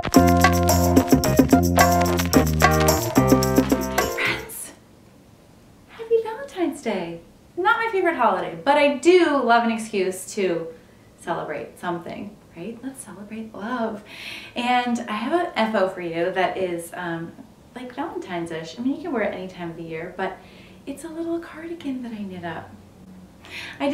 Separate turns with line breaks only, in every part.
Friends, happy Valentine's Day. Not my favorite holiday, but I do love an excuse to celebrate something, right? Let's celebrate love. And I have an FO for you that is like Valentine's-ish. I mean, you can wear it any time of the year, but it's a little cardigan that I knit up. I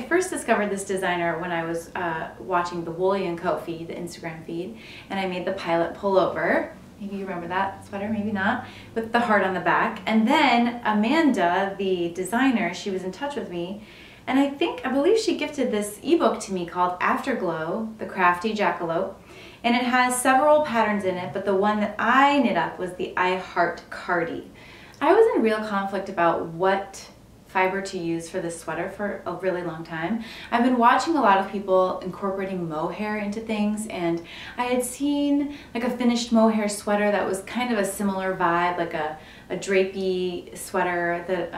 first discovered this designer when I was watching the Woolly & Co feed, the Instagram feed, and I made the pilot pullover. Maybe you remember that sweater, maybe not, with the heart on the back. And then Amanda, the designer, she was in touch with me, and I believe she gifted this ebook to me called Afterglow, the Crafty Jackalope, and it has several patterns in it, but the one that I knit up was the iheart cardi. I was in real conflict about what fiber to use for this sweater for a really long time. I've been watching a lot of people incorporating mohair into things, and I had seen like a finished mohair sweater that was kind of a similar vibe, like a drapey sweater that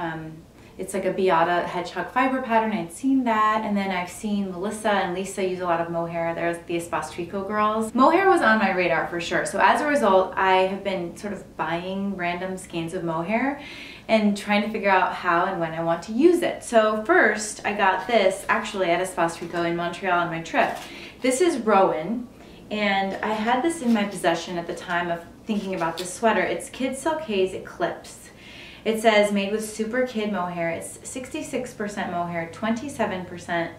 it's like a Beata hedgehog fiber pattern. I'd seen that, and then I've seen Melissa and Lisa use a lot of mohair. There's the Espostrico girls. Mohair was on my radar for sure, so as a result I have been sort of buying random skeins of mohair and trying to figure out how and when I want to use it. So first I got this actually at Espostrico in Montreal on my trip. This is Rowan, and I had this in my possession at the time of thinking about this sweater. It's Kid Silk Haze Eclipse. It says made with super kid mohair. It's 66% mohair, 27%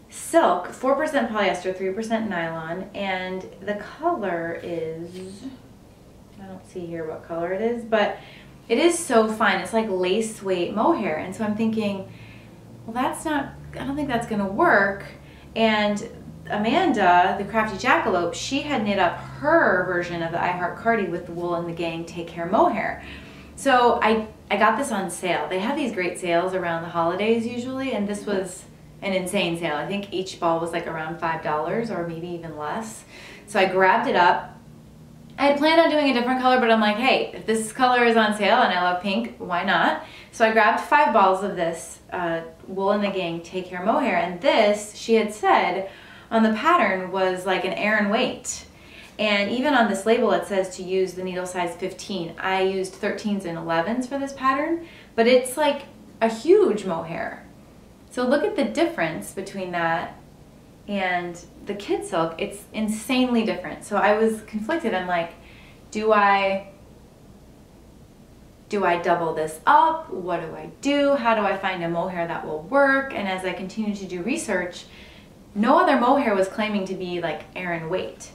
silk, 4% polyester, 3% nylon, and the color is, I don't see here what color it is, but it is so fine. It's like lace weight mohair, and so I'm thinking, well, that's not, I don't think that's gonna work. And Amanda, the Crafty Jackalope, she had knit up her version of the iheart cardi with the Wool and the Gang Take Care mohair. So I got this on sale. They have these great sales around the holidays usually, and this was an insane sale. I think each ball was like around $5 or maybe even less. So I grabbed it up. I had planned on doing a different color, but I'm like, hey, if this color is on sale and I love pink, why not? So I grabbed 5 balls of this Wool and the Gang Take Care mohair, and this, she had said on the pattern, was like an Aran weight. And even on this label it says to use the needle size 15. I used 13s and 11s for this pattern, but it's like a huge mohair. So look at the difference between that and the kid silk. It's insanely different. So I was conflicted. I'm like, do I double this up? What do I do? How do I find a mohair that will work? And as I continued to do research, no other mohair was claiming to be like Aran weight.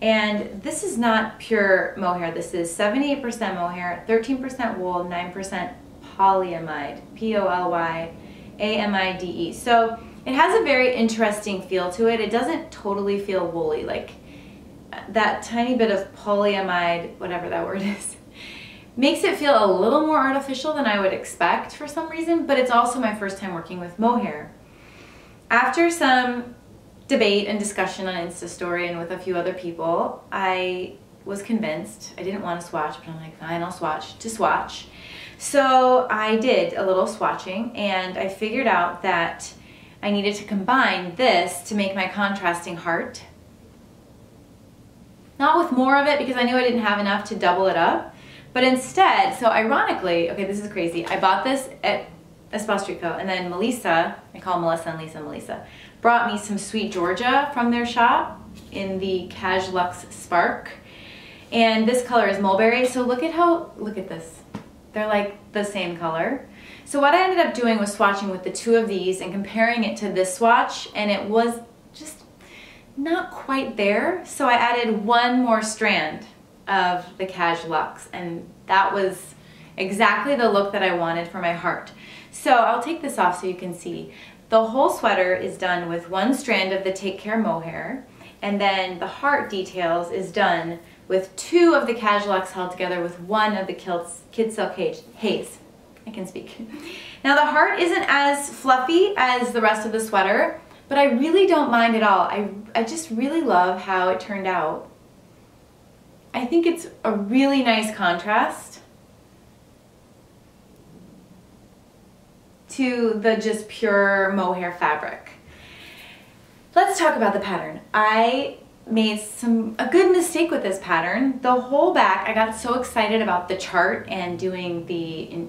And this is not pure mohair. This is 78% mohair, 13% wool, 9% polyamide, P-O-L-Y-A-M-I-D-E. So it has a very interesting feel to it. It doesn't totally feel woolly, like that tiny bit of polyamide, whatever that word is, makes it feel a little more artificial than I would expect for some reason, but it's also my first time working with mohair. After some debate and discussion on Insta Story and with a few other people, I was convinced. I didn't want to swatch, but I'm like, fine, I'll swatch to swatch. So I did a little swatching, and I figured out that I needed to combine this to make my contrasting heart. Not with more of it, because I knew I didn't have enough to double it up, but instead, so ironically, okay, this is crazy, I bought this at Espostrico, and then Melissa, I call Melissa and Lisa Melissa, brought me some Sweet Georgia from their shop in the Cash Luxe Spark. And this color is mulberry, so look at this. They're like the same color. So what I ended up doing was swatching with the 2 of these and comparing it to this swatch, and it was just not quite there. So I added 1 more strand of the Cash Luxe, and that was exactly the look that I wanted for my heart. So I'll take this off so you can see. The whole sweater is done with 1 strand of the Take Care mohair, and then the heart details is done with 2 of the Cash Luxe held together with 1 of the Kid Silk Haze. I can speak. Now the heart isn't as fluffy as the rest of the sweater, but I really don't mind at all. I just really love how it turned out. I think it's a really nice contrast to the just pure mohair fabric. Let's talk about the pattern. I made a good mistake with this pattern. The whole back, I got so excited about the chart and doing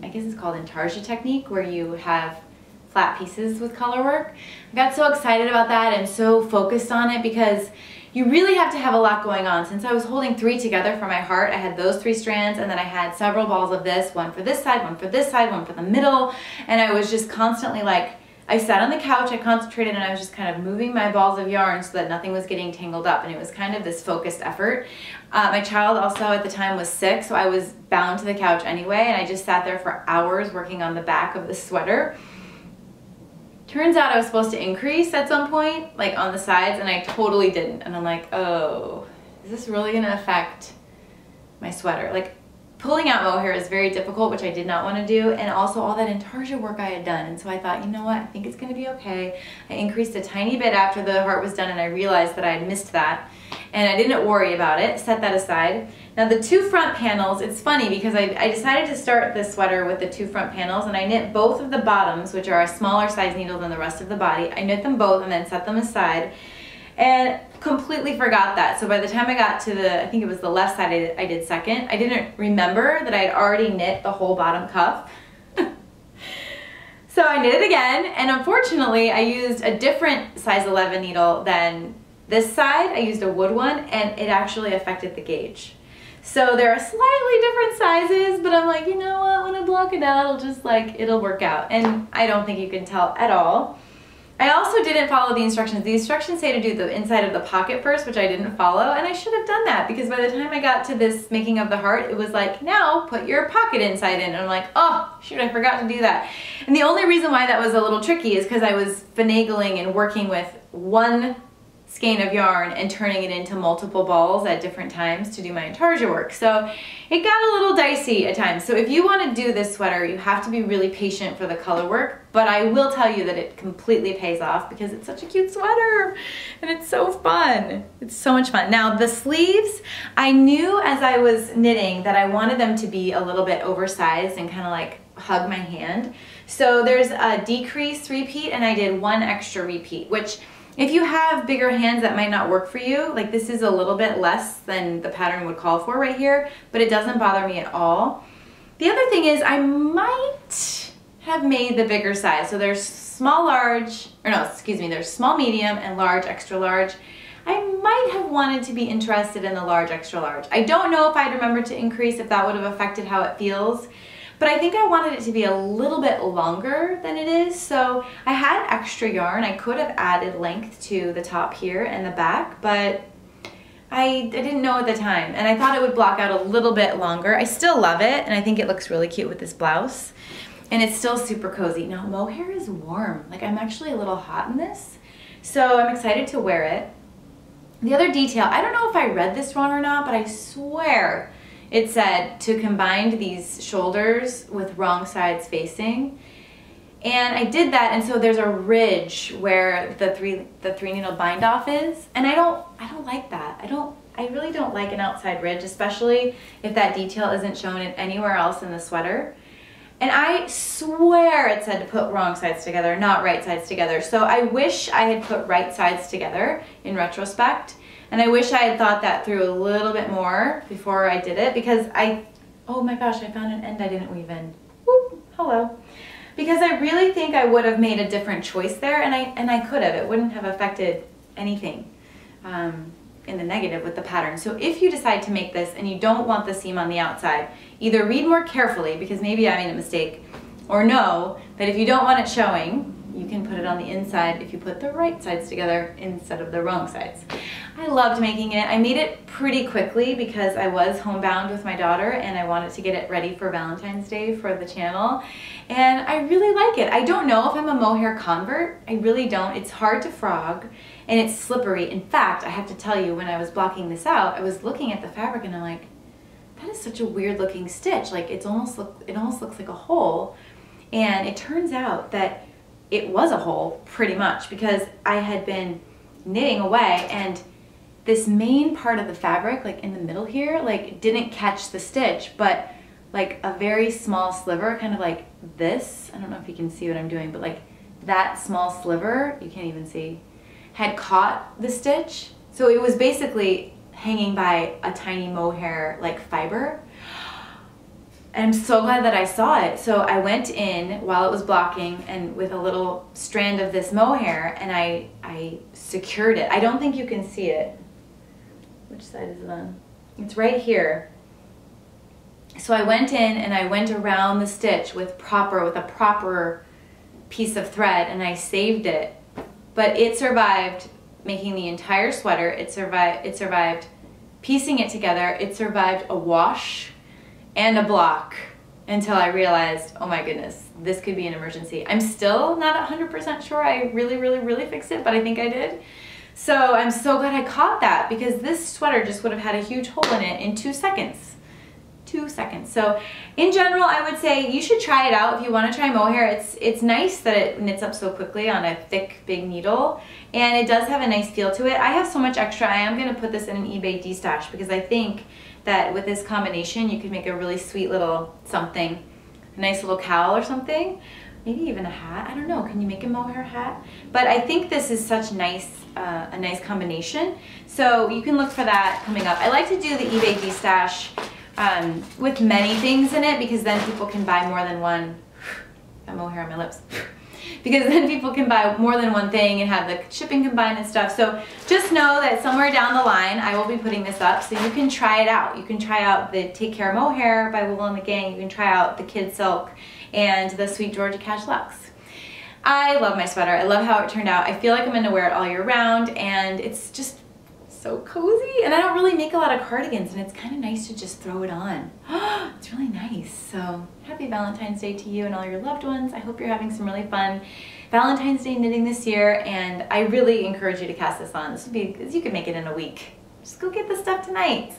I guess it's called intarsia technique, where you have flat pieces with color work. I got so excited about that and so focused on it because you really have to have a lot going on. Since I was holding 3 together for my heart, I had those 3 strands, and then I had several balls of this, one for this side, one for this side, one for the middle, and I was just constantly like, I sat on the couch, I concentrated, and I was just kind of moving my balls of yarn so that nothing was getting tangled up, and it was kind of this focused effort. My child also at the time was sick, so I was bound to the couch anyway, and I just sat there for hours working on the back of the sweater. Turns out I was supposed to increase at some point, like on the sides, and I totally didn't. And I'm like, oh, is this really gonna affect my sweater? Like, pulling out mohair is very difficult, which I did not want to do, and also all that intarsia work I had done. And so I thought, you know what, I think it's gonna be okay. I increased a tiny bit after the heart was done, and I realized that I had missed that. And I didn't worry about it, set that aside. Now the 2 front panels, it's funny because I decided to start this sweater with the 2 front panels, and I knit both of the bottoms, which are a smaller size needle than the rest of the body. I knit them both and then set them aside, and completely forgot that. So by the time I got to I think it was the left side I did second, I didn't remember that I had already knit the whole bottom cuff. So I knit it again, and unfortunately I used a different size 11 needle than this side. I used a wood one, and it actually affected the gauge. So there are slightly different sizes, but I'm like, you know what, when I block it out, it'll work out. And I don't think you can tell at all. I also didn't follow the instructions. The instructions say to do the inside of the pocket first, which I didn't follow, and I should have done that because by the time I got to this making of the heart, it was like, now put your pocket inside in. And I'm like, oh, shoot, I forgot to do that. And the only reason why that was a little tricky is because I was finagling and working with one skein of yarn and turning it into multiple balls at different times to do my intarsia work. So it got a little dicey at times. So if you want to do this sweater, you have to be really patient for the color work, but I will tell you that it completely pays off because it's such a cute sweater and it's so fun. It's so much fun. Now the sleeves, I knew as I was knitting that I wanted them to be a little bit oversized and kind of like hug my hand. So there's a decreased repeat, and I did 1 extra repeat, which if you have bigger hands, that might not work for you. Like, this is a little bit less than the pattern would call for right here, but it doesn't bother me at all. The other thing is I might have made the bigger size. So there's small, large, or no, excuse me, there's small, medium, and large, extra large. I might have wanted to be interested in the large, extra large. I don't know if I'd remember to increase, if that would have affected how it feels. But I think I wanted it to be a little bit longer than it is, so I had extra yarn. I could have added length to the top here and the back, but I didn't know at the time, and I thought it would block out a little bit longer. I still love it, and I think it looks really cute with this blouse, and it's still super cozy. Now, mohair is warm. Like, I'm actually a little hot in this, so I'm excited to wear it. The other detail, I don't know if I read this wrong or not, but I swear it said to combine these shoulders with wrong sides facing. And I did that, and so there's a ridge where the three needle bind off is, and I don't like that. I really don't like an outside ridge, especially if that detail isn't shown anywhere else in the sweater. And I swear it said to put wrong sides together, not right sides together. So I wish I had put right sides together in retrospect. And I wish I had thought that through a little bit more before I did it, because oh my gosh, I found an end I didn't weave in. Whoop, hello. Because I really think I would have made a different choice there, and I could have. It wouldn't have affected anything in the negative with the pattern. So if you decide to make this and you don't want the seam on the outside, either read more carefully, because maybe I made a mistake, or know that if you don't want it showing, you can put it on the inside if you put the right sides together instead of the wrong sides. I loved making it. I made it pretty quickly because I was homebound with my daughter and I wanted to get it ready for Valentine's Day for the channel. And I really like it. I don't know if I'm a mohair convert. I really don't. It's hard to frog and it's slippery. In fact, I have to tell you, when I was blocking this out, I was looking at the fabric and I'm like, that is such a weird looking stitch. Like, it almost looks like a hole. And it turns out that it was a hole pretty much, because I had been knitting away and this main part of the fabric, like in the middle here, like didn't catch the stitch, but like a very small sliver, kind of like this, I don't know if you can see what I'm doing, but like that small sliver, you can't even see, had caught the stitch. So it was basically hanging by a tiny mohair like fiber. And I'm so glad that I saw it. So I went in while it was blocking and with a little strand of this mohair, and I secured it. I don't think you can see it. Which side is it on? It's right here. So I went in and I went around the stitch with a proper piece of thread, and I saved it. But it survived making the entire sweater. It survived piecing it together. It survived a wash and a block until I realized, oh my goodness, this could be an emergency. I'm still not 100% sure I really fixed it, but I think I did. So I'm so glad I caught that, because this sweater just would have had a huge hole in it in 2 seconds. 2 seconds. So in general, I would say you should try it out if you want to try mohair. It's nice that it knits up so quickly on a thick, big needle, and it does have a nice feel to it. I have so much extra, I am going to put this in an eBay destash, because I think that with this combination, you could make a really sweet little something, a nice little cowl or something, maybe even a hat. I don't know, can you make a mohair hat? But I think this is such nice, a nice combination. So you can look for that coming up. I like to do the eBay destash with many things in it, because then people can buy more than one. Got mohair on my lips. Because then people can buy more than one thing and have the shipping combined and stuff. So just know that somewhere down the line, I will be putting this up so you can try it out. You can try out the Take Care Mohair by Wool and the Gang. You can try out the Kid Silk and the Sweet Georgia Cash Luxe. I love my sweater. I love how it turned out. I feel like I'm going to wear it all year round, and it's just so cozy. And I don't really make a lot of cardigans, and it's kind of nice to just throw it on. It's really nice. So happy Valentine's Day to you and all your loved ones. I hope you're having some really fun Valentine's Day knitting this year, and I really encourage you to cast this on. This would be, you could make it in a week. Just go get the stuff tonight.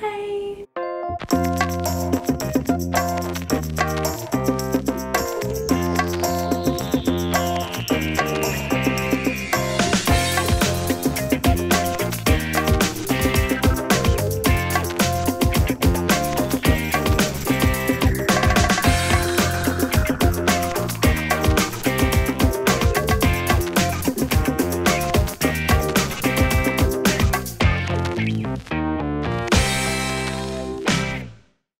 Bye.